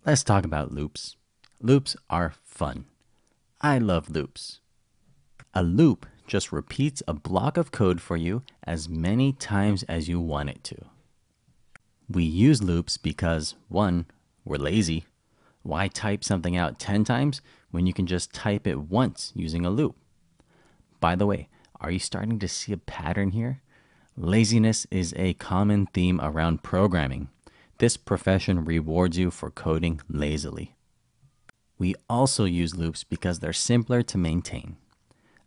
Let's talk about loops. Loops are fun. I love loops. A loop just repeats a block of code for you as many times as you want it to. We use loops because, one, we're lazy. Why type something out 10 times when you can just type it once using a loop? By the way, are you starting to see a pattern here? Laziness is a common theme around programming. This profession rewards you for coding lazily. We also use loops because they're simpler to maintain.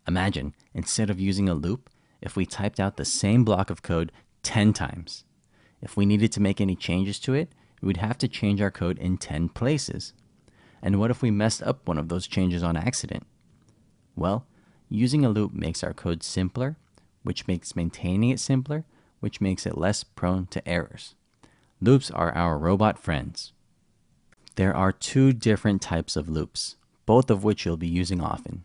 Imagine, instead of using a loop, if we typed out the same block of code 10 times. If we needed to make any changes to it, we'd have to change our code in 10 places. And what if we messed up one of those changes on accident? Well, using a loop makes our code simpler, which makes maintaining it simpler, which makes it less prone to errors. Loops are our robot friends. There are two different types of loops, both of which you'll be using often.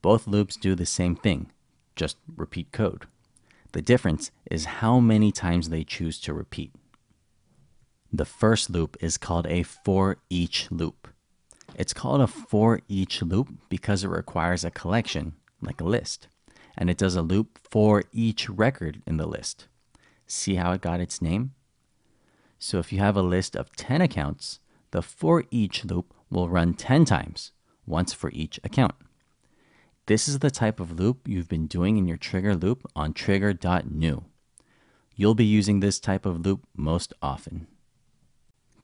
Both loops do the same thing, just repeat code. The difference is how many times they choose to repeat. The first loop is called a for each loop. It's called a for each loop because it requires a collection, like a list, and it does a loop for each record in the list. See how it got its name? So if you have a list of 10 accounts, the for each loop will run 10 times, once for each account. This is the type of loop you've been doing in your trigger loop on trigger.new. You'll be using this type of loop most often.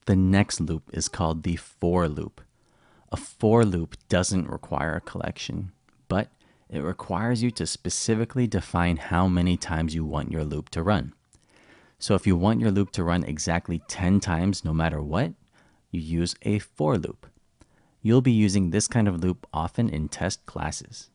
The next loop is called the for loop. A for loop doesn't require a collection, but it requires you to specifically define how many times you want your loop to run. So if you want your loop to run exactly 10 times no matter what, you use a for loop. You'll be using this kind of loop often in test classes.